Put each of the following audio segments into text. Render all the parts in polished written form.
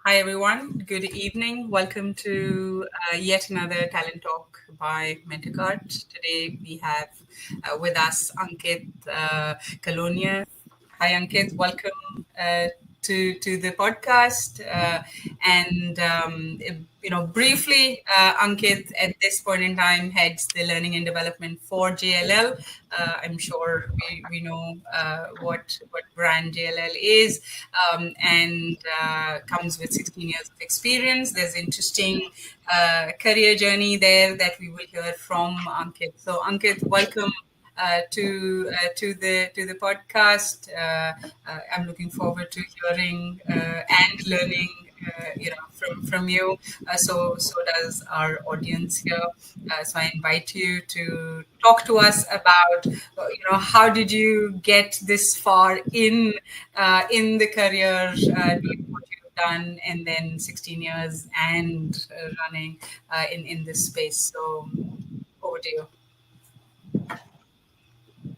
Hi, everyone. Good evening. Welcome to yet another Talent Talk by MentorKart. Today we have with us Ankit Kalonia. Hi, Ankit. Welcome to the podcast. Briefly, Ankit at this point in time heads the learning and development for JLL. I'm sure we know what brand JLL is, and comes with 16 years of experience. There's interesting career journey there that we will hear from Ankit. So, Ankit, welcome to the podcast. I'm looking forward to hearing and learning, from you. So does our audience here. So I invite you to talk to us about, how did you get this far in the career, doing what you've done, and then 16 years and running in this space. So over to you.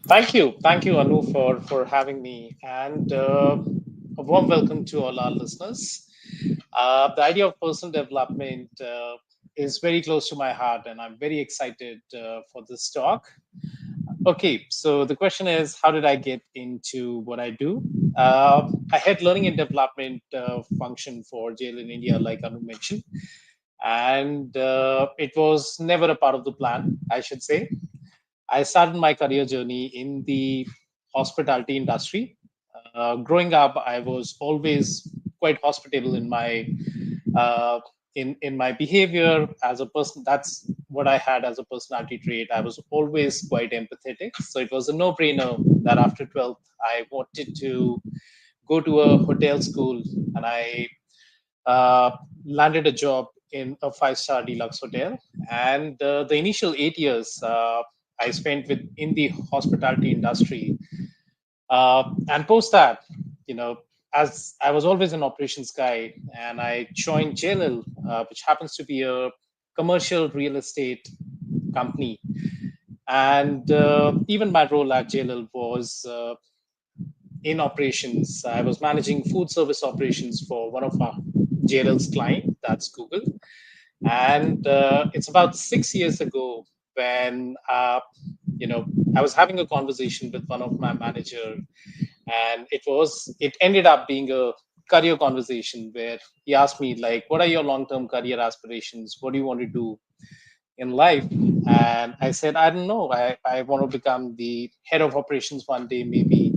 Thank you, Anu, for having me, and a warm welcome to all our listeners. The idea of personal development is very close to my heart, and I'm very excited for this talk. Okay, so the question is, how did I get into what I do? I had learning and development function for jail in India, like Anu mentioned, and it was never a part of the plan, I should say. I started my career journey in the hospitality industry. Growing up, I was always quite hospitable uh, in my behavior as a person. That's what I had as a personality trait. I was always quite empathetic, so it was a no-brainer that after 12th, I wanted to go to a hotel school, and I uh, landed a job in a five-star deluxe hotel. And the initial 8 years I spent with in the hospitality industry, and post that, you know, as I was always an operations guy, and I joined JLL, which happens to be a commercial real estate company. And even my role at JLL was in operations. I was managing food service operations for one of our JLL's client, that's Google. And it's about 6 years ago when I was having a conversation with one of my manager, and it ended up being a career conversation where he asked me, like, what are your long-term career aspirations? What do you want to do in life? And I said, I don't know. I want to become the head of operations one day, maybe.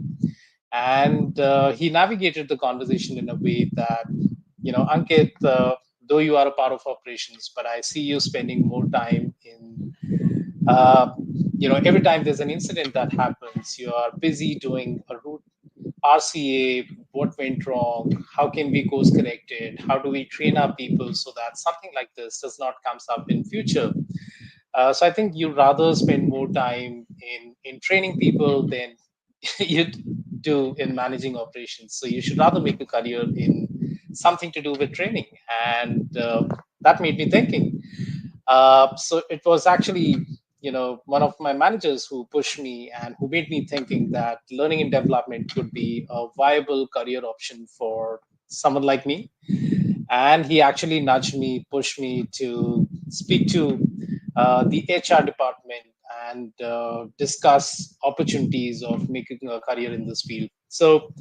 And he navigated the conversation in a way that, Ankit, though you are a part of operations, but I see you spending more time in, uh, every time there's an incident that happens, you are busy doing a route RCA, what went wrong, how can we course correct it, how do we train our people so that something like this does not comes up in future. So I think you rather spend more time in training people than you do in managing operations. So you should rather make a career in something to do with training, and that made me thinking. So it was actually, one of my managers who pushed me and who made me thinking that learning and development could be a viable career option for someone like me. And he actually nudged me, pushed me to speak to the HR department and discuss opportunities of making a career in this field. So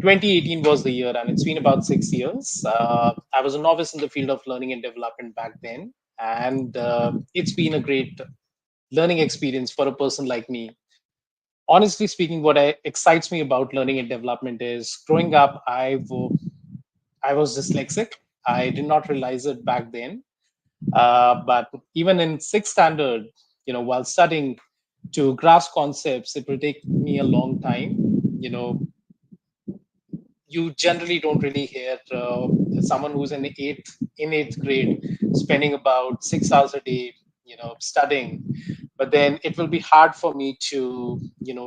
2018 was the year, and it's been about 6 years. I was a novice in the field of learning and development back then, and it's been a great learning experience for a person like me. Honestly speaking, what excites me about learning and development is growing up, I was dyslexic. I did not realize it back then. But even in sixth standard, while studying to grasp concepts, it will take me a long time. You know, you generally don't really hear someone who's in eighth grade spending about 6 hours a day, studying. But then it will be hard for me to,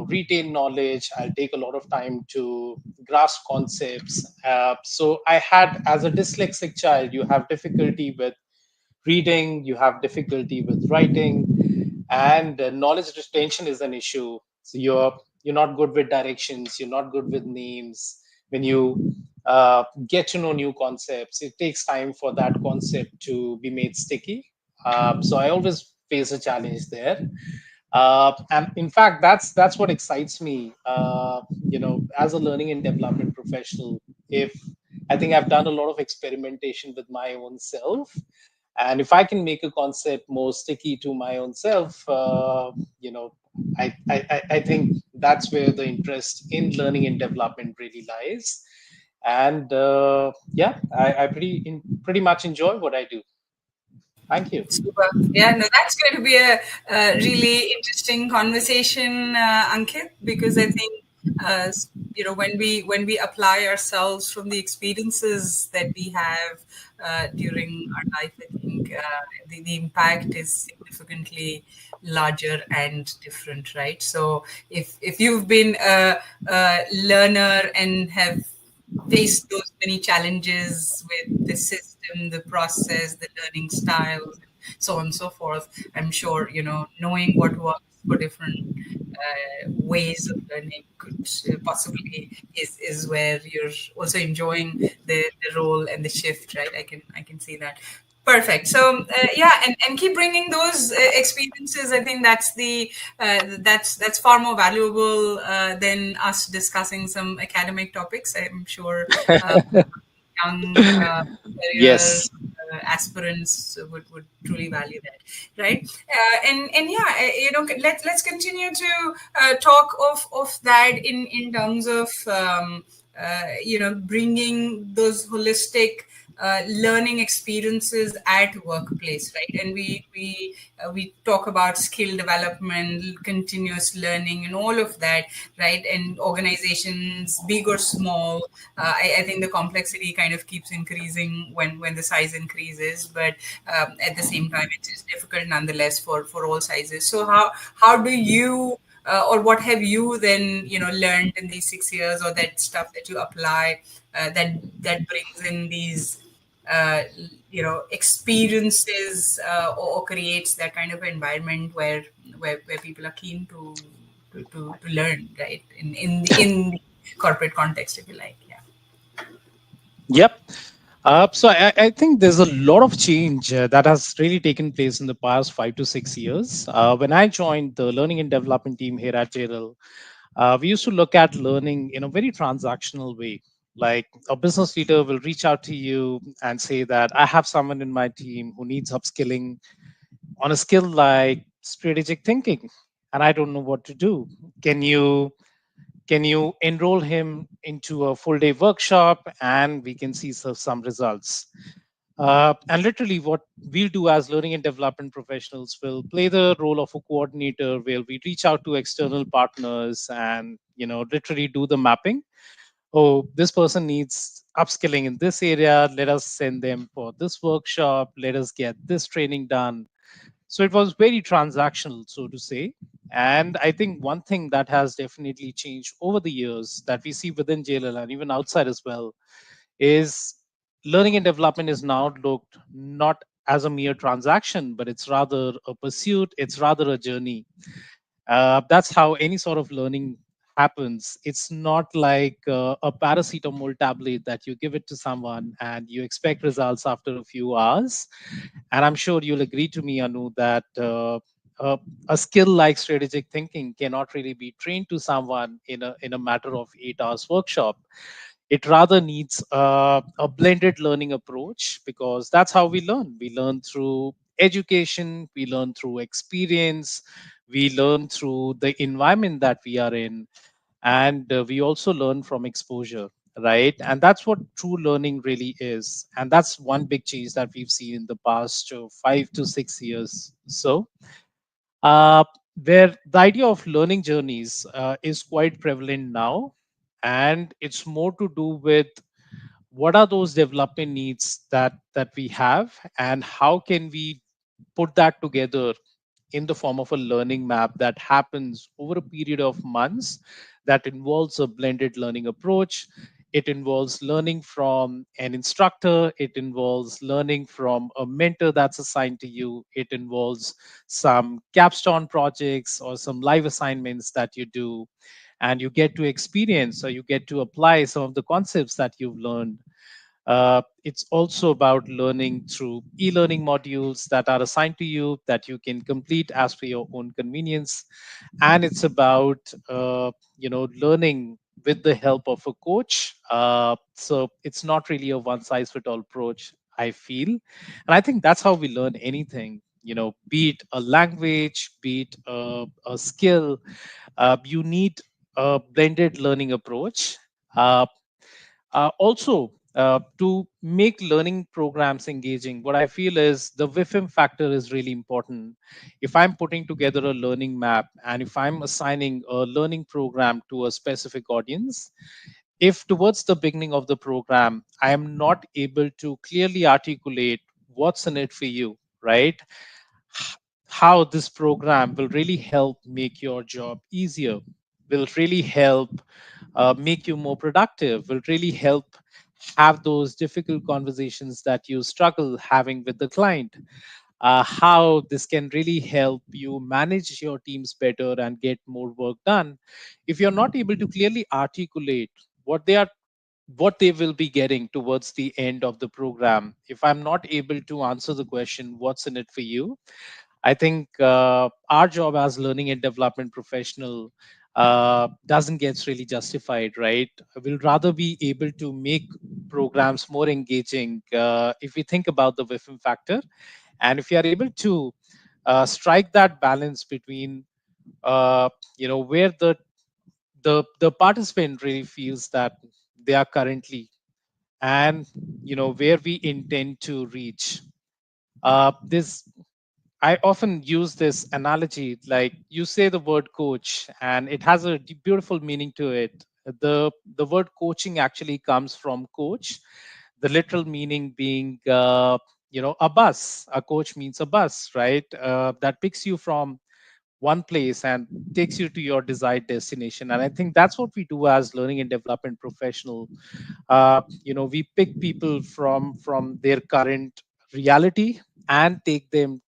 retain knowledge. I'll take a lot of time to grasp concepts. So I had, as a dyslexic child, you have difficulty with reading, you have difficulty with writing, and knowledge retention is an issue. So you're not good with directions, you're not good with names. When you get to know new concepts. It takes time for that concept to be made sticky. So I always face a challenge there. And in fact, that's what excites me. As a learning and development professional, if I think I've done a lot of experimentation with my own self, and if I can make a concept more sticky to my own self, I think that's where the interest in learning and development really lies. And yeah, I pretty much enjoy what I do. Thank you. Super. Yeah, no, that's going to be a really interesting conversation, Ankit, because I think when we apply ourselves from the experiences that we have during our life, I think the impact is significantly larger and different, right? So if you've been a learner and have faced those many challenges with the system, the process, the learning styles, so on and so forth. I'm sure, knowing what works for different ways of learning could possibly is where you're also enjoying the role and the shift, right? I can see that. Perfect. So yeah, and keep bringing those experiences. I think that's far more valuable than us discussing some academic topics. I'm sure young career Yes. aspirants would truly value that, right? And yeah, let's continue to talk of that in terms of bringing those holistic learning experiences at workplace, right? And we talk about skill development, continuous learning, and all of that, right? And organizations, big or small, I think the complexity kind of keeps increasing when the size increases, but at the same time, it is difficult nonetheless for all sizes. So how do you or what have you then learned in these 6 years, or that stuff that you apply that brings in these experiences or creates that kind of environment where people are keen to learn, right? In the corporate context, if you like. Yeah. Yep. So I think there's a lot of change that has really taken place in the past 5 to 6 years. When I joined the learning and development team here at JLL, we used to look at learning in a very transactional way. Like a business leader will reach out to you and say that I have someone in my team who needs upskilling on a skill like strategic thinking, and I don't know what to do. Can you can you enroll him into a full day workshop and we can see some results? And literally, what we'll do as learning and development professionals will play the role of a coordinator where we reach out to external partners and literally do the mapping. Oh, this person needs upskilling in this area. Let us send them for this workshop. Let us get this training done. So it was very transactional, so to say. And I think one thing that has definitely changed over the years that we see within JLL and even outside as well is learning and development is now looked not as a mere transaction, but it's rather a pursuit, it's rather a journey. That's how any sort of learning happens. It's not like a paracetamol tablet that you give it to someone and you expect results after a few hours. And I'm sure you'll agree to me, Anu, that a skill like strategic thinking cannot really be trained to someone in a matter of 8 hours workshop. It rather needs a blended learning approach because that's how we learn. We learn through education, we learn through experience, we learn through the environment that we are in, and we also learn from exposure, right? And that's what true learning really is. And that's one big change that we've seen in the past 5 to 6 years. So, uh, where the idea of learning journeys is quite prevalent now, and it's more to do with what are those development needs that we have and how can we put that together in the form of a learning map that happens over a period of months that involves a blended learning approach. It involves learning from an instructor, it involves learning from a mentor that's assigned to you, it involves some capstone projects or some live assignments that you do. and you get to experience or you get to apply some of the concepts that you've learned. It's also about learning through e-learning modules that are assigned to you that you can complete as per your own convenience, and it's about learning with the help of a coach. So it's not really a one-size-fit-all approach, I feel, and I think that's how we learn anything. Be it a language, be it a skill, you need a blended learning approach. Also, to make learning programs engaging, what I feel is the WIFM factor is really important. If I'm putting together a learning map and if I'm assigning a learning program to a specific audience, if towards the beginning of the program I am not able to clearly articulate what's in it for you, right? How this program will really help make your job easier, will really help make you more productive, will really help have those difficult conversations that you struggle having with the client. How this can really help you manage your teams better and get more work done. If you're not able to clearly articulate what they are, what they will be getting towards the end of the program, if I'm not able to answer the question what's in it for you, I think our job as learning and development professional doesn't get really justified, right? We'll rather be able to make programs more engaging if we think about the WIFM factor, and if you are able to strike that balance between where the participant really feels that they are currently, and where we intend to reach. This I often use this analogy, like you say the word coach, and it has a beautiful meaning to it. The word coaching actually comes from coach, the literal meaning being a bus. A coach means a bus, right? That picks you from one place and takes you to your desired destination. And I think that's what we do as learning and development professional. We pick people from their current reality and take them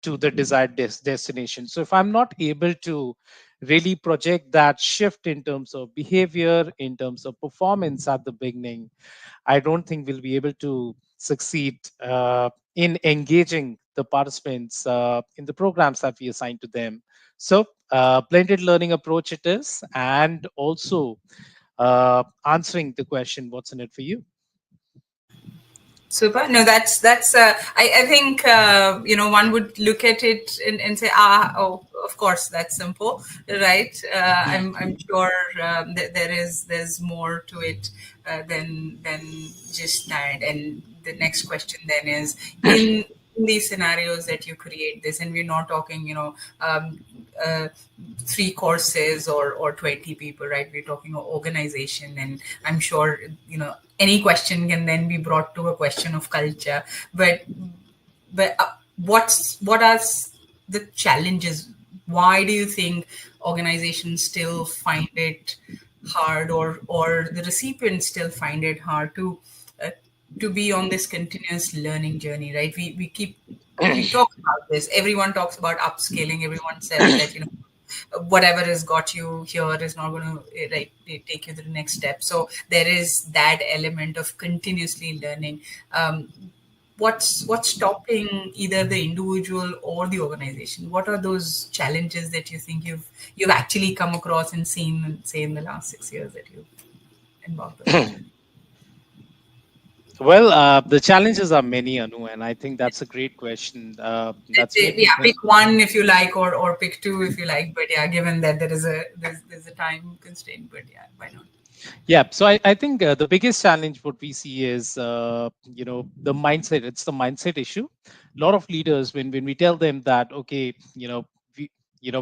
to the desired destination. So if I'm not able to really project that shift in terms of behavior, in terms of performance at the beginning, I don't think we'll be able to succeed in engaging the participants in the programs that we assign to them. So blended learning approach it is, and also answering the question, what's in it for you? Super. No, that's. I think one would look at it and say, oh, of course, that's simple, right? I'm sure there's more to it than just that. And the next question then is in these scenarios that you create this, and we're not talking, uh, three courses or 20 people, right? We're talking organization, and I'm sure any question can then be brought to a question of culture. But what are the challenges? Why do you think organizations still find it hard, or the recipients still find it hard uh, to be on this continuous learning journey, right? We talk about this. Everyone talks about upscaling. Everyone says that whatever has got you here is not going to right take you to the next step. So there is that element of continuously learning. What's stopping either the individual or the organization? What are those challenges that you think you've actually come across and seen, say, in the last 6 years that you've embarked on it? Well, the challenges are many, Anu, and I think that's a great question. That's made me Yeah, think. pick one if you like, or pick two if you like. But yeah, given that there's a time constraint, but yeah, why not? Yeah, so I think the biggest challenge what we see is the mindset. It's the mindset issue. A lot of leaders, when we tell them that, okay, we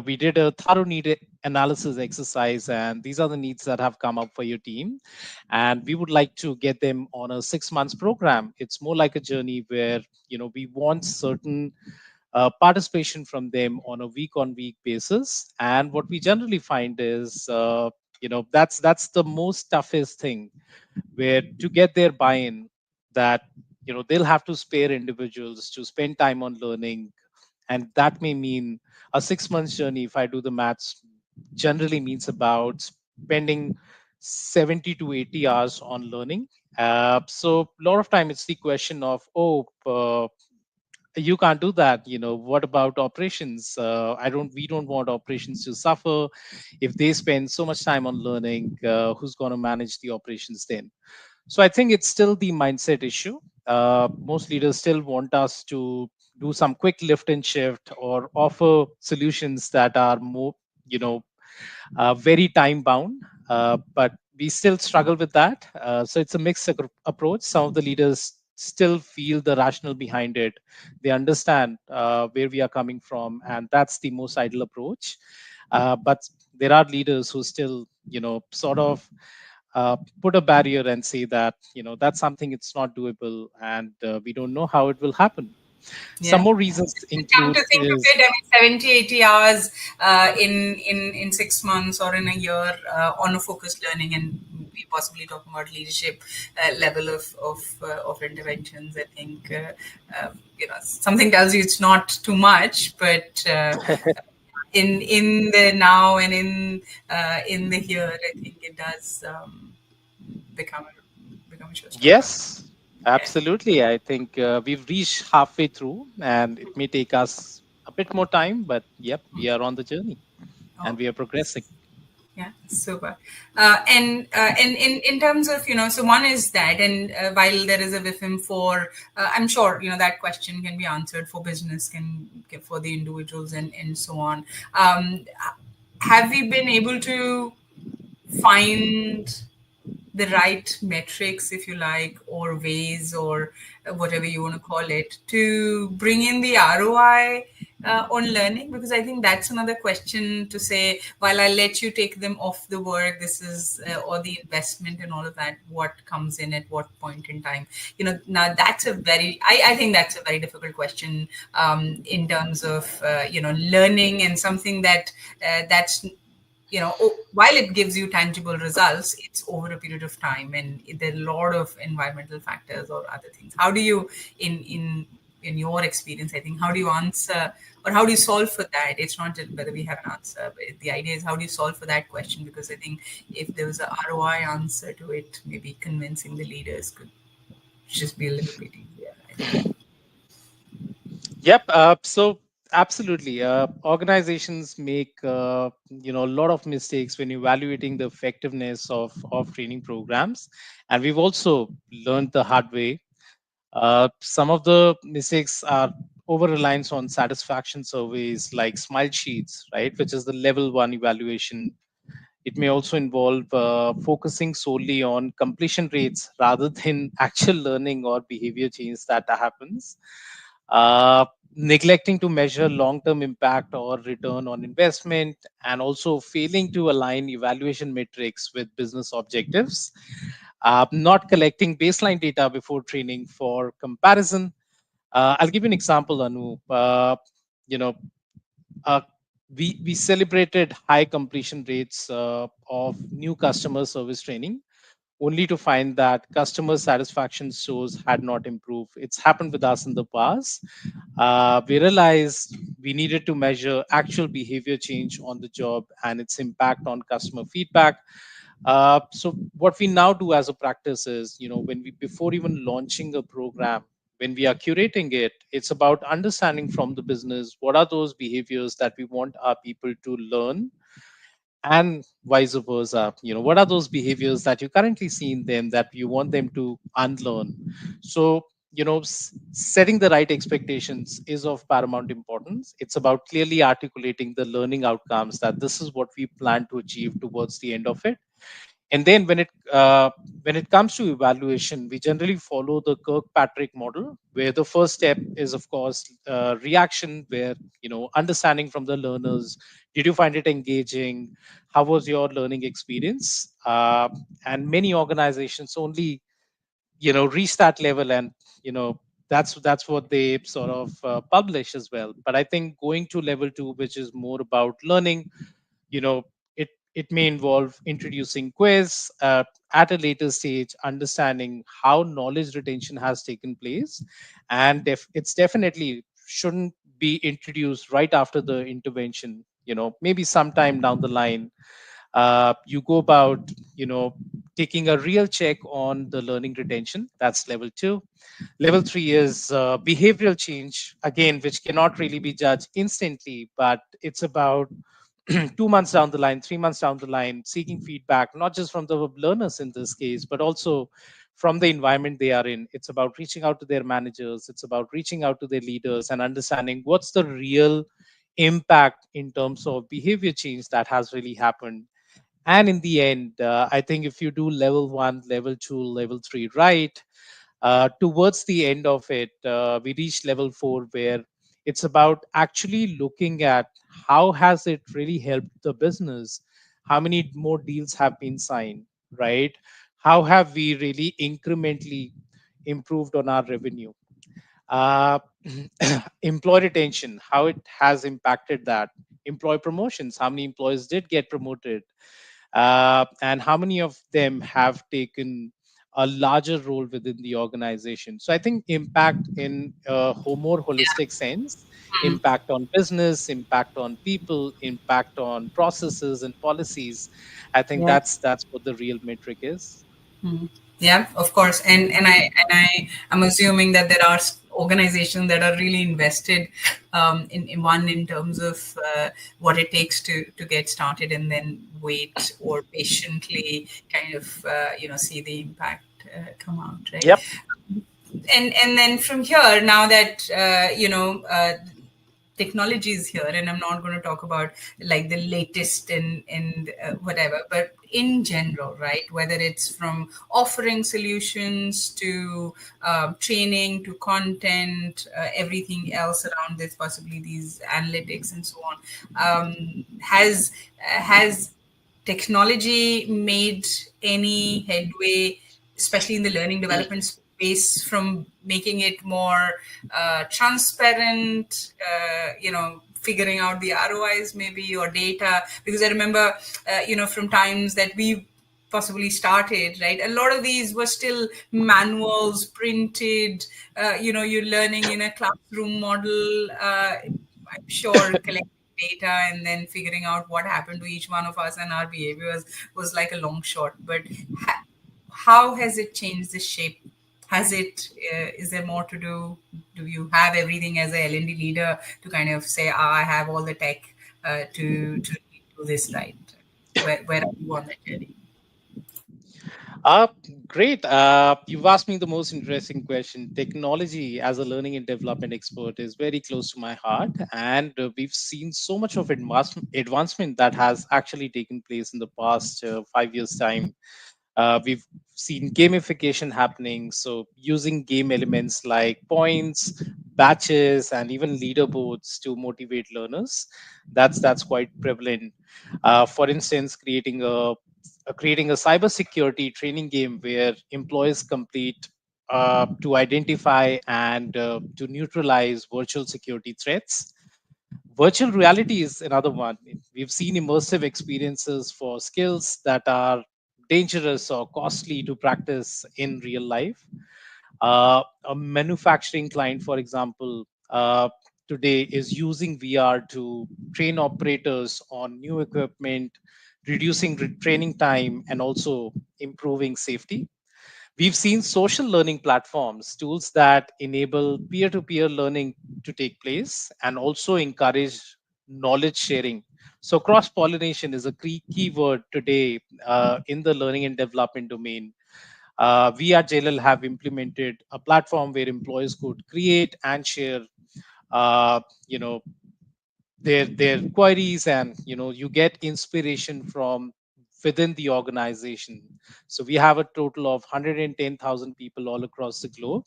we did a thorough need analysis exercise, and these are the needs that have come up for your team, and we would like to get them on a 6 months program. It's more like a journey where we want certain participation from them on a week on week basis, and what we generally find is that's the most toughest thing, where to get their buy-in, that they'll have to spare individuals to spend time on learning, and that may mean a 6 months journey. If I do the maths, generally means about spending 70 to 80 hours on learning. So a lot of time it's the question of, oh, you can't do that. What about operations? We don't want operations to suffer. If they spend so much time on learning, who's going to manage the operations then? So I think it's still the mindset issue. Most leaders still want us to do some quick lift and shift or offer solutions that are more, you know, very time bound. But we still struggle with that. So it's a mixed approach. Some of the leaders still feel the rationale behind it. They understand where we are coming from, and that's the most ideal approach. But there are leaders who still, sort of put a barrier and say that, that's something it's not doable, and we don't know how it will happen. Some Yeah. more reasons Come include to think of is it, I mean, 70, 80 hours in 6 months or in a year on a focused learning, and we possibly talking about leadership level of interventions. I think something tells you it's not too much, but in the now and in the here, I think it does become become a showstopper. yes, Yeah. absolutely. I think we've reached halfway through, and it may take us a bit more time, but yep, we are on the journey and Oh, we are progressing. yeah, super. And in terms of, so one is that, and while there is a WIFM for, I'm sure, that question can be answered for business, can for the individuals and so on. Have we been able to find the right metrics, if you like, or ways, or whatever you want to call it, to bring in the ROI on learning? Because I think that's another question to say, while I let you take them off the work, this is, or the investment and all of that, what comes in at what point in time? Now that's I think that's a very difficult question in terms of, learning, and something that's while it gives you tangible results, it's over a period of time, and there are a lot of environmental factors or other things. How do you, in your experience, I think, how do you answer, or how do you solve for that? It's not just whether we have an answer, but the idea is, how do you solve for that question? Because I think if there was a ROI answer to it, maybe convincing the leaders could just be a little bit easier, I think. Yep. So absolutely, organizations make a lot of mistakes when evaluating the effectiveness of training programs, and we've also learned the hard way. Some of the mistakes are over reliance on satisfaction surveys like smile sheets, right, which is the level one evaluation. It may also involve focusing solely on completion rates rather than actual learning or behavior change that happens. Uh, Neglecting to measure long term impact or return on investment, and also failing to align evaluation metrics with business objectives. Not collecting baseline data before training for comparison. I'll give you an example, Anu. You know, uh, we celebrated high completion rates of new customer service training, only to find that customer satisfaction scores had not improved. It's happened with us in the past. We realized we needed to measure actual behavior change on the job and its impact on customer feedback. So what we now do as a practice is, when we, before even launching a program, when we are curating it, it's about understanding from the business what are those behaviors that we want our people to learn, and vice versa. What are those behaviors that you currently see in them that you want them to unlearn? So, setting the right expectations is of paramount importance. It's about clearly articulating the learning outcomes, that this is what we plan to achieve towards the end of it. And then when it comes to evaluation, we generally follow the Kirkpatrick model, where the first step is, of course, reaction, where understanding from the learners, did you find it engaging, how was your learning experience? And many organizations only reach that level, and you know that's what they sort of publish as well. But I think going to level 2, which is more about learning, you know it may involve introducing quiz at a later stage, understanding how knowledge retention has taken place, and it's definitely shouldn't be introduced right after the intervention, maybe sometime down the line. You go about, taking a real check on the learning retention. That's level 2. Level 3 is behavioral change, again, which cannot really be judged instantly, but it's about 2 months down the line, 3 months down the line, seeking feedback, not just from the learners in this case, but also from the environment they are in. It's about reaching out to their managers, it's about reaching out to their leaders and understanding what's the real impact in terms of behavior change that has really happened. And in the end, I think if you do level 1, level 2, level 3 right, towards the end of it, we reach level 4, where it's about actually looking at how has it really helped the business, how many more deals have been signed, right? How have we really incrementally improved on our revenue? uh, Employee retention, how it has impacted that. Employee promotions, how many employees did get promoted, and how many of them have taken a larger role within the organization. So I think impact in a more holistic sense, Mhm. impact on business, impact on people, impact on processes and policies. I think Yeah. that's what the real metric is. Mhm. Yeah, of course. And I am assuming that there are organizations that are really invested in one in terms of what it takes to get started, and then wait or patiently kind of see the impact come out, right? Yep. And then from here, now that technology is here, and I'm not going to talk about like the latest and whatever, but in general, right, whether it's from offering solutions to training to content, everything else around this, possibly these analytics and so on, has technology made any headway, especially in the learning development space, from making it more transparent, figuring out the ROIs maybe, or data? Because I remember, from times that we possibly started, right, a lot of these were still manuals, printed, you're learning in a classroom model, I'm sure, collecting data and then figuring out what happened to each one of us and our behaviors was like a long shot. But how has it changed the shape? Has it? Is there more to do? Do you have everything as a L&D leader to kind of say, I have all the tech to do this right? Where are you on that journey? Uh, Great. You've asked me the most interesting question. Technology, as a learning and development expert, is very close to my heart, and we've seen so much of advancement that has actually taken place in the past 5 years' time. We've seen gamification happening, so using game elements like points, batches, and even leaderboards to motivate learners. That's quite prevalent. For instance, creating a cybersecurity training game where employees complete to identify and to neutralize virtual security threats. Virtual reality is another one. We've seen immersive experiences for skills that are dangerous or costly to practice in real life. A manufacturing client, for example, today is using VR to train operators on new equipment, reducing training time, and also improving safety. We've seen social learning platforms, tools that enable peer to peer learning to take place and also encourage knowledge sharing. So, cross pollination is a key word today in the learning and development domain. We at JLL have implemented a platform where employees could create and share, uh, you know, their queries, and you get inspiration from within the organization. So we have a total of 110,000 people all across the globe,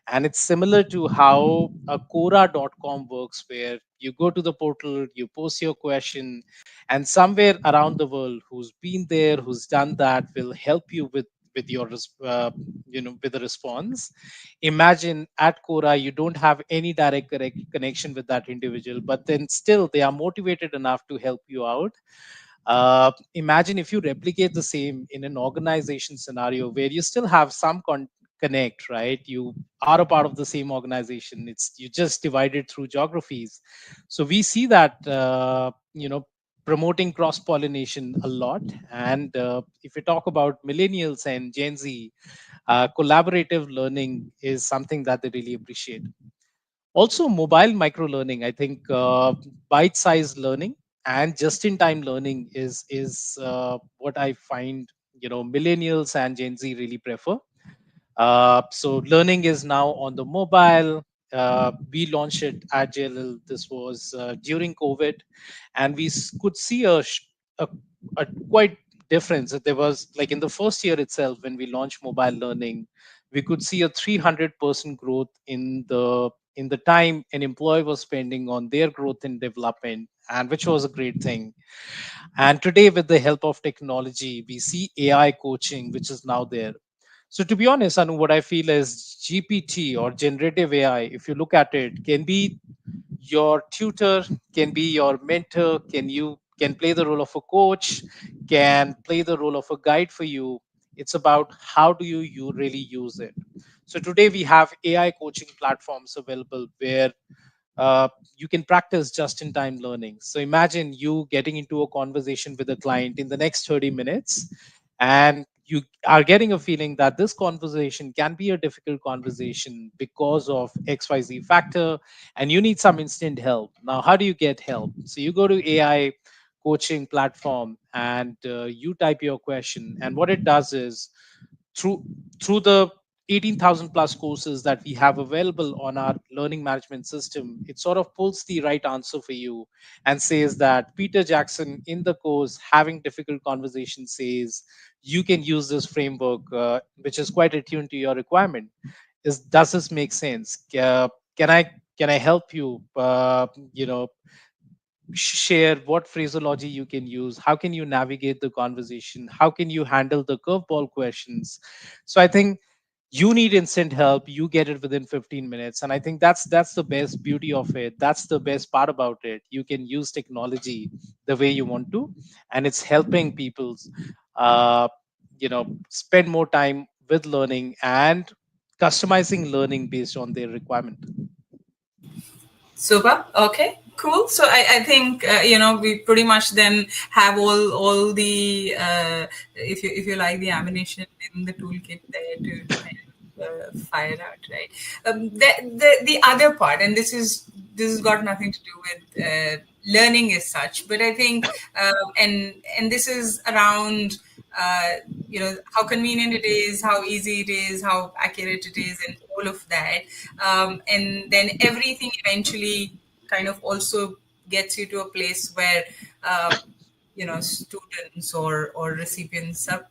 and it's similar to how a Quora.com works, where you go to the portal, you post your question, and somewhere around the world who's been there, who's done that, will help you with your with the response. Imagine at Quora you don't have any direct connection with that individual, but then still they are motivated enough to help you out. Imagine if you replicate the same in an organization scenario where you still have some connect, right? You are a part of the same organization. It's you just divided through geographies. So we see that promoting cross pollination a lot. And if we talk about millennials and Gen Z, collaborative learning is something that they really appreciate. Also, mobile micro learning, I think bite sized learning and just in time learning is what I find millennials and Gen Z really prefer. So learning is now on the mobile. We launched it agile. This was during COVID, and could see a, a quite difference. There was, like, in the first year itself when we launched mobile learning, we could see a 300% growth in the time an employee was spending on their growth and development, and which was a great thing. And today, with the help of technology, we see AI coaching, which is now there. So, to be honest, Anu, what I feel is GPT or generative AI, if you look at it, can be your tutor, can be your mentor, can play the role of a coach, can play the role of a guide for you. It's about how do you really use it. So today we have AI coaching platforms available where uh, you can practice just in time learning. So imagine you getting into a conversation with a client in the next 30 minutes, and you are getting a feeling that this conversation can be a difficult conversation because of XYZ factor, and you need some instant help. Now, how do you get help? So you go to AI coaching platform and you type your question, and what it does is through the 18,000 plus courses that we have available on our learning management system, it sort of pulls the right answer for you and says that Peter Jackson in the course having difficult conversation says you can use this framework, which is quite attuned to your requirement. Does this make sense? Can I help you? Share what phraseology you can use, how can you navigate the conversation, how can you handle the curveball questions. So I think you need instant help, you get it within 15 minutes, and I think that's the best beauty of it. That's the best part about it. You can use technology the way you want to, and it's helping people uh, spend more time with learning and customizing learning based on their requirement. Super. Okay. Cool. So I think we pretty much then have all the if you like the ammunition in the toolkit there to kind of fire out, right? The other part, and this has got nothing to do with learning as such, but I think and this is around how convenient it is, how easy it is, how accurate it is, and all of that, and then everything eventually kind of also gets you to a place where uh, students or recipients are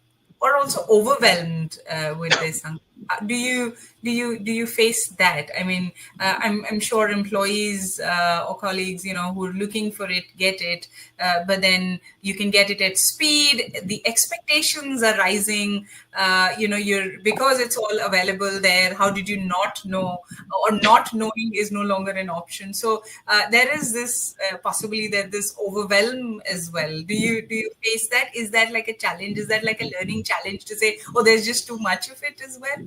also overwhelmed with this. Do you face that? I mean, I'm sure employees or colleagues, who are looking for it, get it, but then you can get it at speed. The expectations are rising. You're because it's all available there. How did you not know? Or not knowing is no longer an option. So there is this possibly that this overwhelm as well. Do you face that? Is that like a challenge? Is that like a learning challenge to say, oh, there's just too much of it as well?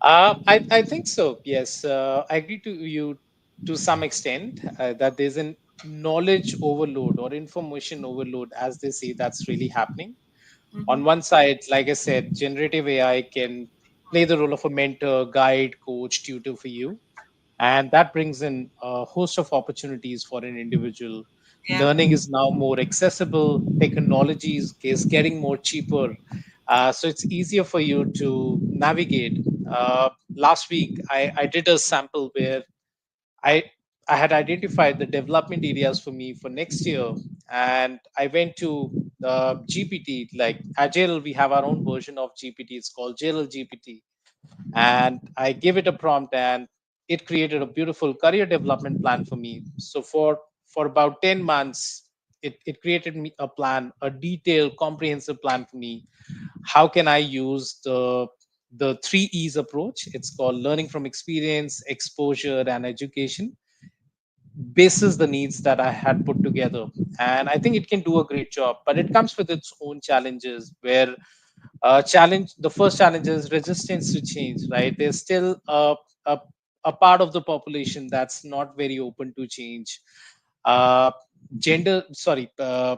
I think so. Yes, I agree to you to some extent that there's an knowledge overload or information overload, as they say, that's really happening. On one side, like I said, generative AI can play the role of a mentor, guide, coach, tutor for you, and that brings in a host of opportunities for an individual. Yeah. Learning is now more accessible, technology is getting more cheaper, so it's easier for you to navigate. Last week I did a sample where i I had identified the development areas for me for next year, and I went to GPT. Like Agile, we have our own version of GPT, it's called JL GPT, and I gave it a prompt, and it created a beautiful career development plan for me. So for about 10 months, it created me a plan, a detailed, comprehensive plan for me. How can I use the three E's approach? It's called learning from experience, exposure, and education, bases the needs that I had put together. And I think it can do a great job, but it comes with its own challenges where the first challenge is resistance to change, right? There's still a part of the population that's not very open to change. uh, gender sorry the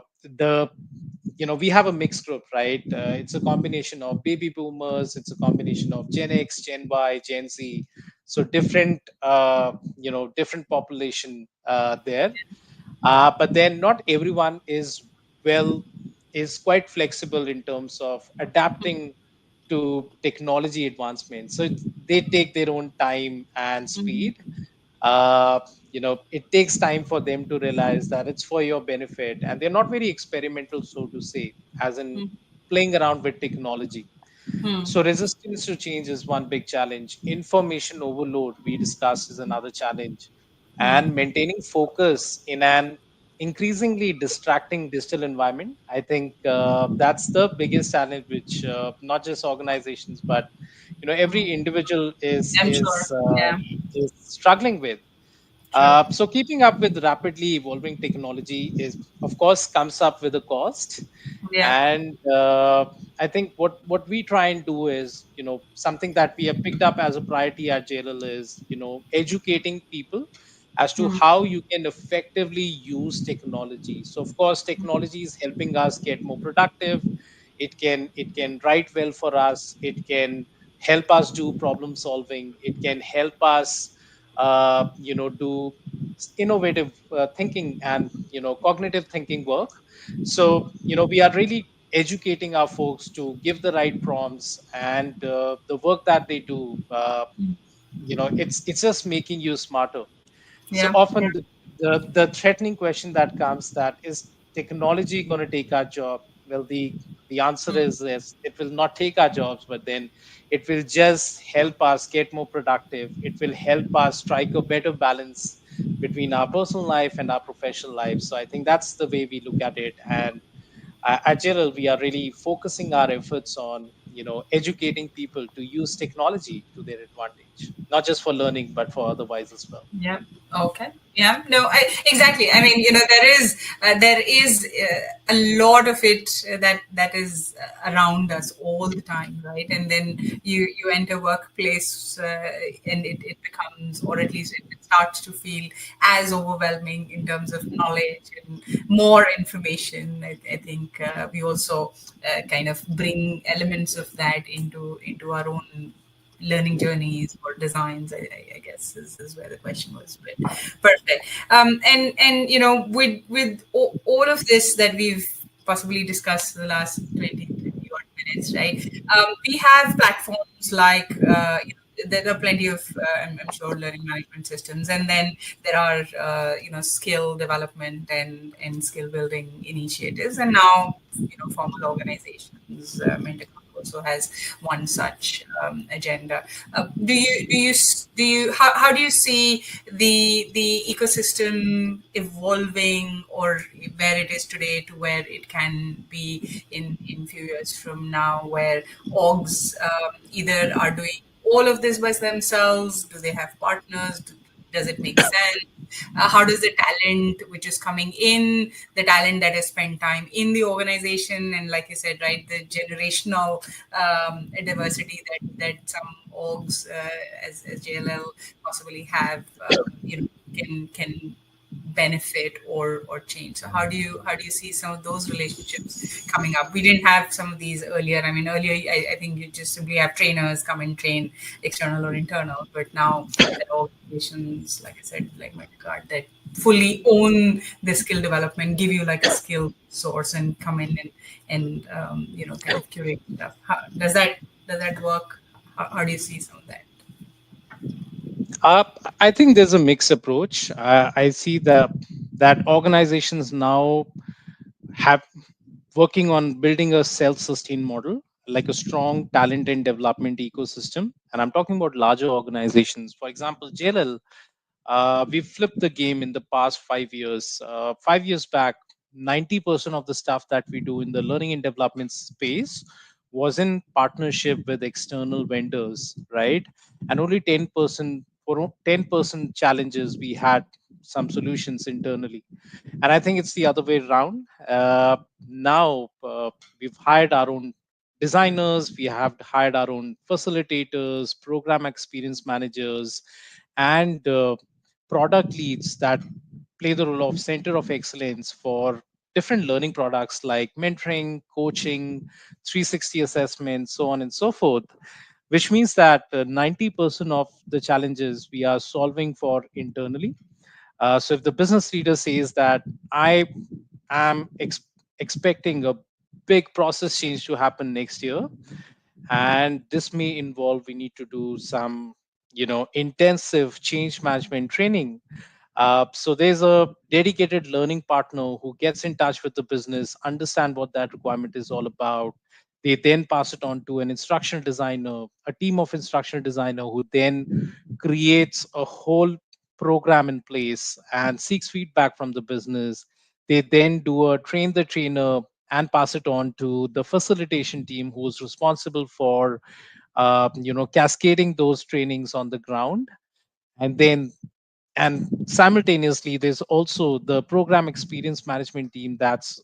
we have a mixed group, right? It's a combination of baby boomers, it's a combination of Gen X, Gen Y, Gen Z, so different different population there. But then not everyone well is quite flexible in terms of adapting to technology advancement, so they take their own time and speed. Mm-hmm. It takes time for them to realize that it's for your benefit, and they're not very experimental, so to say, as in playing around with technology. Mm-hmm. So resistance to change is one big challenge. Information overload, we discussed, is another challenge. And maintaining focus in an increasingly distracting digital environment, I think that's the biggest challenge, which not just organizations, but every individual I'm sure. Yeah. is struggling with. True. So keeping up with rapidly evolving technology is, of course, comes up with a cost. Yeah. And I think what we try and do is, something that we have picked up as a priority at JLL is, educating people as to Mm-hmm. how you can effectively use technology. So of course, technology is helping us get more productive. It can write well for us. It can help us do problem solving. It can help us do innovative thinking and cognitive thinking work. So we are really educating our folks to give the right prompts, and the work that they do, it's just making you smarter. So Yeah. often the threatening question that comes, that is technology going to take our job? Well, the answer Mm. is yes, it will not take our jobs, but then it will just help us get more productive. It will help us strike a better balance between our personal life and our professional life. So I think that's the way we look at it. And at JLL, we are really focusing our efforts on educating people to use technology to their advantage, not just for learning, but for otherwise as well. Yeah. Okay. Yeah. No. Exactly. I mean, there is a lot of it that is around us all the time, right? And then you enter workplace, and it becomes, or at least it starts to feel as overwhelming in terms of knowledge and more information. I think we also kind of bring elements of that into our own learning journeys or designs. I guess is where the question was. But perfect. And with all of this that we've possibly discussed the last 20 odd minutes, right? We have platforms like there are plenty of I'm sure learning management systems, and then there are skill development and skill building initiatives, and now formal organizations. MentorKart also has one such agenda. How do you see the ecosystem evolving, or where it is today to where it can be in few years from now, where orgs either are doing all of this by themselves? Do they have partners? Does it make sense? How does the talent which is coming in, the talent that has spent time in the organization, and like you said, right, the generational diversity that some orgs as JLL possibly have, can benefit or change. So how do you see some of those relationships coming up? We didn't have some of these earlier. I mean, earlier I think you just simply have trainers come and train, external or internal. But now there are organizations, like I said, like MentorKart, that fully own the skill development, give you like a skill source, and come in and kind of curate stuff. Does that work? How do you see some of that? Uh, I think there's a mixed approach. I see that organizations now have working on building a self-sustained model, like a strong talent and development ecosystem. And I'm talking about larger organizations. For example, JLL, we flipped the game in the past 5 years. 5 years back, 90% of the stuff that we do in the learning and development space was in partnership with external vendors, right? And only 10%, for 10% challenges, we had some solutions internally. And I think it's the other way around. Now we've hired our own designers, we have hired our own facilitators, program experience managers, and product leads that play the role of center of excellence for different learning products like mentoring, coaching, 360 assessment, so on and so forth, which means that 90% of the challenges we are solving for internally. So if the business leader says that I am expecting a big process change to happen next year, and this may involve we need to do some intensive change management training. So there's a dedicated learning partner who gets in touch with the business, understand what that requirement is all about. They then pass it on to an instructional designer, a team of instructional designer who then creates a whole program in place and seeks feedback from the business. They then do a train the trainer and pass it on to the facilitation team who is responsible for cascading those trainings on the ground. And then and simultaneously there's also the program experience management team that's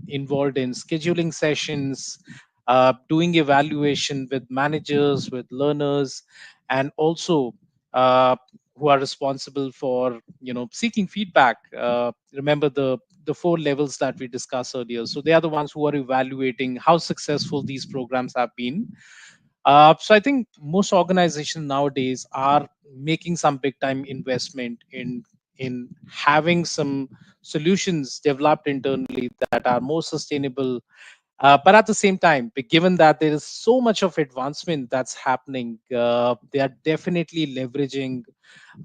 involved in scheduling sessions, doing evaluation with managers, with learners, and also uh, who are responsible for seeking feedback. Remember the four levels that we discussed earlier, so they are the ones who are evaluating how successful these programs have been. So I think most organizations nowadays are making some big time investment in having some solutions developed internally that are more sustainable. But at the same time, given that there is so much of advancement that's happening, they are definitely leveraging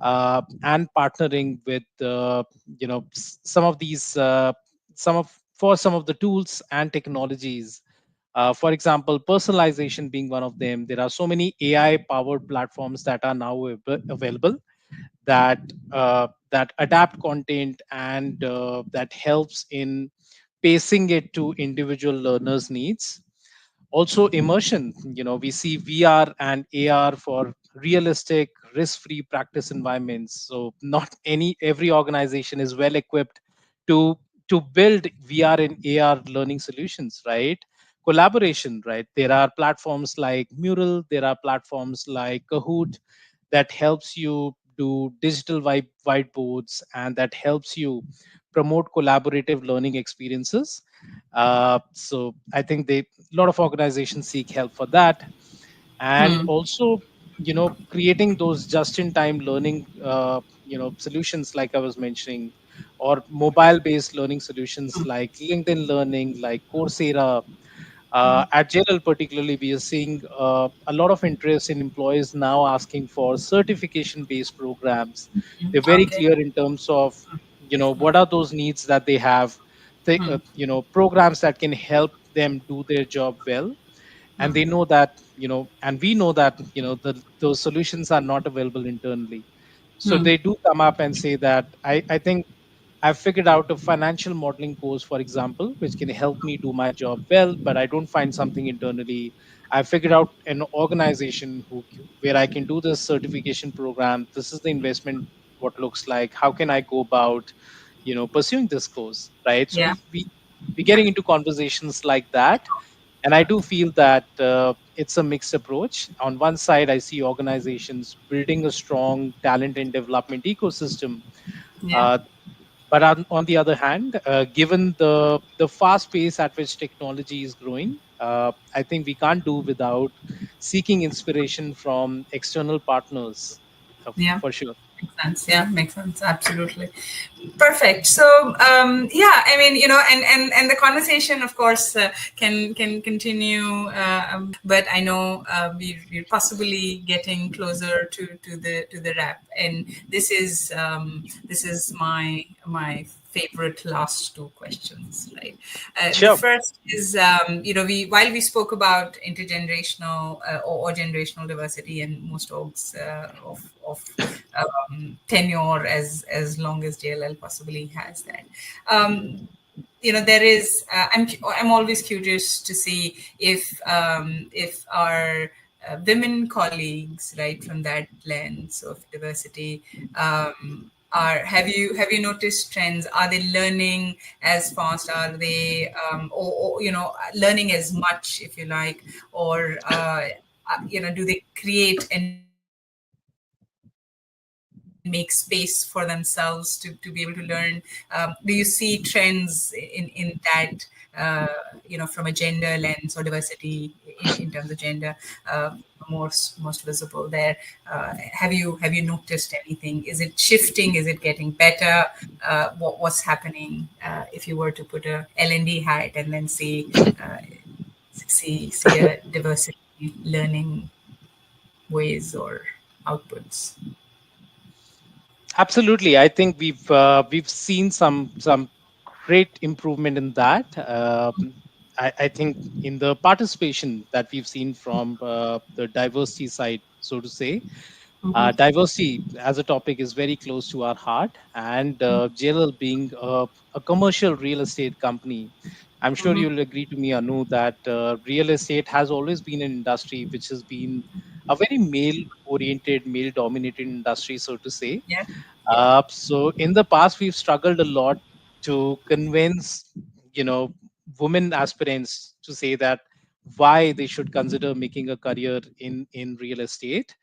and partnering with some of these some of for some of the tools and technologies. For example, personalization being one of them. There are so many AI powered platforms that are now available that that adapt content and that helps in pacing it to individual learners' needs. Also immersion, we see VR and AR for realistic risk-free practice environments. So not any every organization is well equipped to to build VR and AR learning solutions, right? Collaboration, right? There are platforms like Mural, there are platforms like Kahoot that helps you do digital whiteboards and that helps you promote collaborative learning experiences. So I think a lot of organizations seek help for that. And Hmm. also creating those just in time learning solutions like I was mentioning, or mobile based learning solutions like LinkedIn Learning, like Coursera. At JLL particularly, we are seeing a lot of interest in employees now asking for certification based programs. They're very Okay. clear in terms of what are those needs that they have, programs that can help them do their job well. And they know that and we know that those solutions are not available internally. So Hmm. they do come up and say that I think I've figured out a financial modeling course, for example, which can help me do my job well, but I don't find something internally. I figured out an organization where I can do this certification program. This is the investment, what looks like. How can I go about, pursuing this course, right? So Yeah. we're getting into conversations like that, and I do feel that it's a mixed approach. On one side, I see organizations building a strong talent and development ecosystem. Yeah. Uh, but on the other hand, given the fast pace at which technology is growing, I think we can't do without seeking inspiration from external partners, Yeah. for sure. Makes sense. Yeah, makes sense. Absolutely. Perfect. So, yeah, I mean, and the conversation, of course, can continue, but I know we're possibly getting closer to the wrap, and this is my favorite last two questions, right? The Sure. first is, we while we spoke about intergenerational or generational diversity, and most orgs of tenure as long as JLL possibly has that. There is. I'm always curious to see if our women colleagues, right, from that lens of diversity, are have you noticed trends? Are they learning as fast? Are they or learning as much, if you like, or do they create environments where they can make space for themselves to be able to learn? Do you see trends in that, uh, from a gender lens or diversity in terms of gender, most visible there? Have you noticed anything? Is it shifting? Is it getting better? What's happening, if you were to put a L&D hat and then uh, see a diversity learning ways or outputs? Absolutely, I think we've seen some great improvement in that. I think in the participation that we've seen from the diversity side, so to say, diversity as a topic is very close to our heart. And JLL being a commercial real estate company, I'm sure Hmm. you'll agree to me, Anu, that real estate has always been an industry which has been a very male oriented, male dominated industry, so to say. Yeah, yeah. So in the past, we've struggled a lot to convince, you know, women aspirants to say that why they should consider making a career in real estate.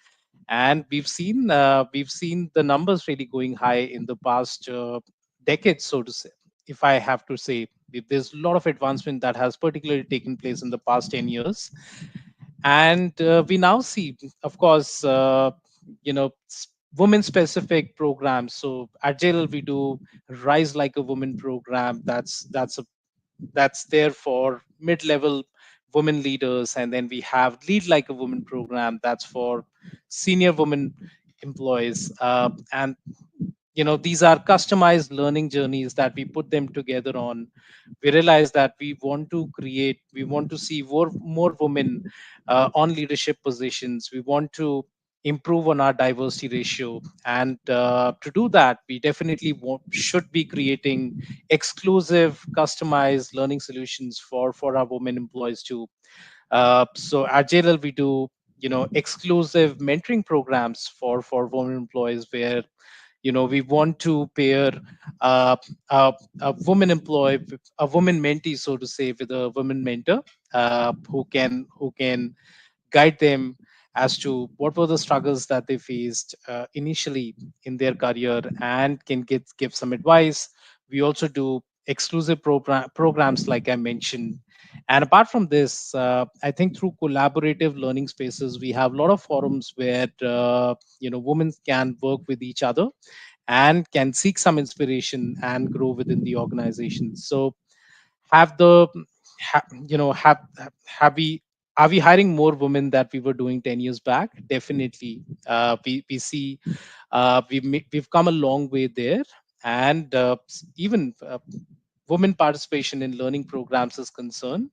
And we've seen the numbers really going high in the past decades, so to say. If I have to say, there's a lot of advancement that has particularly taken place in the past 10 years. And we now see, of course, women specific programs. So at JL we do Rise Like a Woman program. That's there for mid-level women leaders. And then we have Lead Like a Woman program, that's for senior women employees. And these are customized learning journeys that we put them together on. We realize that we want to see more women on leadership positions. We want to improve on our diversity ratio. And to do that, we definitely should be creating exclusive customized learning solutions for our women employees too. So at JLL we do exclusive mentoring programs for women employees, where we want to pair uh, a woman employee, a woman mentee, so to say, with a woman mentor, who can guide them as to what were the struggles that they faced initially in their career, and can give some advice. We also do exclusive programs, like I mentioned. And apart from this, I think through collaborative learning spaces, we have a lot of forums where women can work with each other and can seek some inspiration and grow within the organization. So have the have we are we hiring more women that we were doing 10 years back? Definitely. We see we've come a long way there. And even women participation in learning programs is concerned,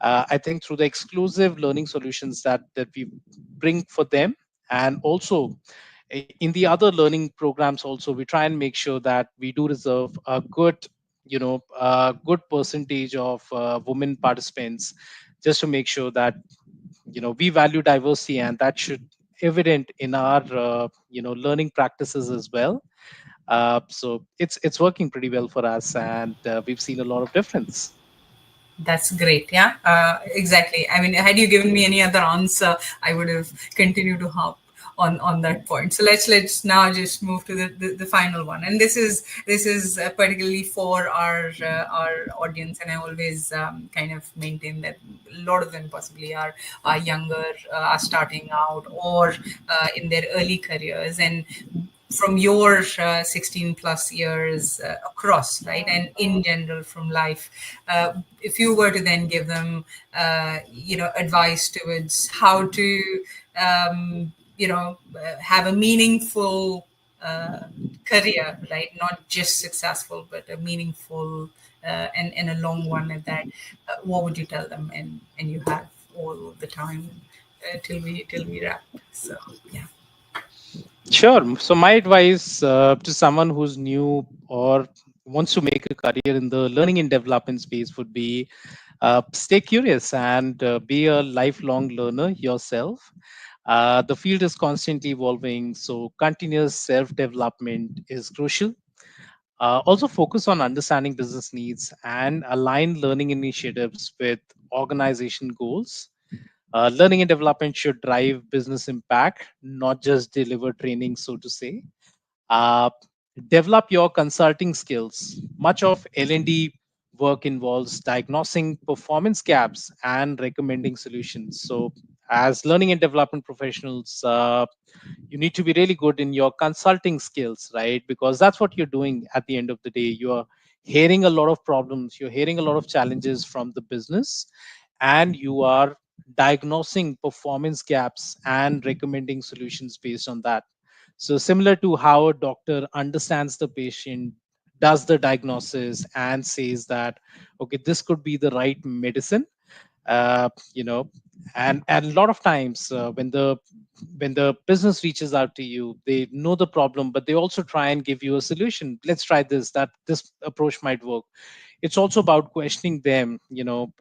I think through the exclusive learning solutions that we bring for them. And also in the other learning programs also, we try and make sure that we do reserve a good percentage of women participants, just to make sure that we value diversity, and that should evident in our learning practices as well. So it's working pretty well for us, and we've seen a lot of difference. That's great. Yeah, exactly. I mean, had you given me any other answer, I would have continued to harp on that point. So let's now just move to the final one. And this is particularly for our audience. And I always kind of maintain that a lot of them possibly are younger, are starting out, or in their early careers. And from your 16 plus years across, right, and in general from life, if you were to then give them advice towards how to have a meaningful career, right, not just successful but a meaningful and a long one at that, what would you tell them? And you have all of the time till we wrap. So yeah. Sure. So my advice to someone who's new or wants to make a career in the learning and development space would be, stay curious and be a lifelong learner yourself. The field is constantly evolving, so continuous self development is crucial. Also, focus on understanding business needs and align learning initiatives with organization goals. Learning and development should drive business impact, not just deliver training, so to say. uh, develop your consulting skills. Much of L&D work involves diagnosing performance gaps and recommending solutions. So, as learning and development professionals, you need to be really good in your consulting skills, right? Because that's what you're doing at the end of the day. You're hearing a lot of problems, you're hearing a lot of challenges from the business, and you are diagnosing performance gaps and recommending solutions based on that. So, similar to how a doctor understands the patient, does the diagnosis, and says that, okay, this could be the right medicine, you know, and a lot of times when the business reaches out to you, they know the problem, but they also try and give you a solution. Let's try this, that this approach might work. It's also about questioning them,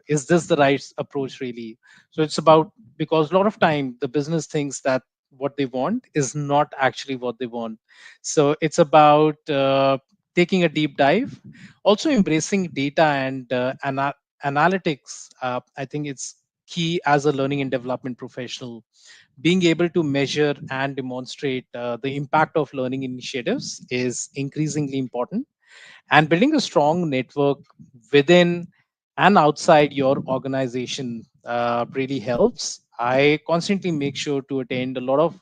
is this the right approach really? So it's about, because a lot of time the business thinks that what they want is not actually what they want. So it's about taking a deep dive, also embracing data and analytics. I think it's key as a learning and development professional. Being able to measure and demonstrate the impact of learning initiatives is increasingly important, and building a strong network within and outside your organization really helps. I constantly make sure to attend a lot of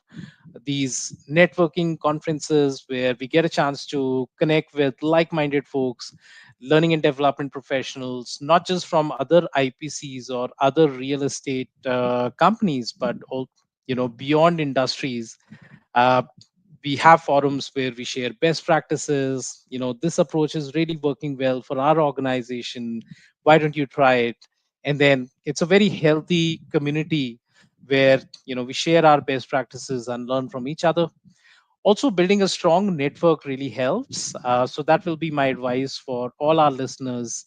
these networking conferences where we get a chance to connect with like-minded folks, learning and development professionals, not just from other IPCs or other real estate companies, but all, beyond industries. uh, we have forums where we share best practices. This approach is really working well for our organization, why don't you try it? And then it's a very healthy community where we share our best practices and learn from each other. Also, building a strong network really helps. So that will be my advice for all our listeners.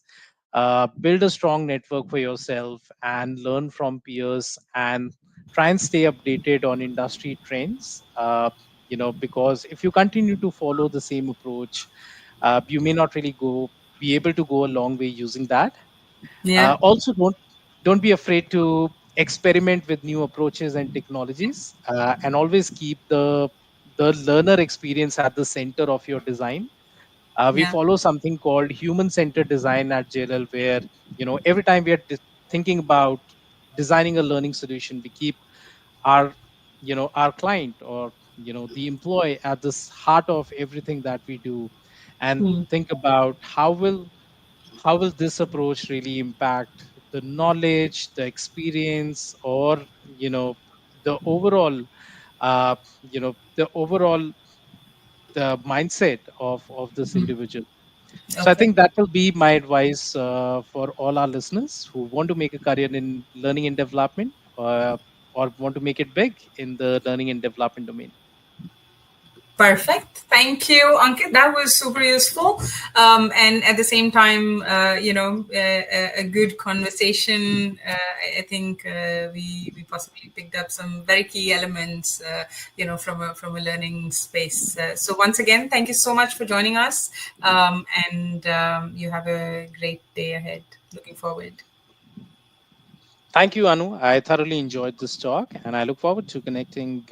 Build a strong network for yourself and learn from peers, and try and stay updated on industry trends. Because if you continue to follow the same approach, you may not really be able to go a long way using that. Yeah. Also, don't be afraid to experiment with new approaches and technologies, and always keep the learner experience at the center of your design. We Yeah. follow something called human-centered design at JLL, where every time we are thinking about designing a learning solution, we keep our our client, or the employee at this heart of everything that we do, and Hmm. think about how will this approach really impact the knowledge, the experience, or the overall the overall the mindset of this Hmm. individual. So I Okay. think that will be my advice for all our listeners who want to make a career in learning and development, or want to make it big in the learning and development domain. Perfect. Thank you, Ankit. That was super useful. And at the same time, a good conversation. I think we possibly picked up some very key elements, from a learning space. So once again, thank you so much for joining us. And you have a great day ahead. Looking forward. Thank you, Anu. I thoroughly enjoyed this talk, and I look forward to connecting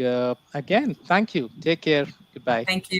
again. Thank you. Take care. Goodbye. Thank you.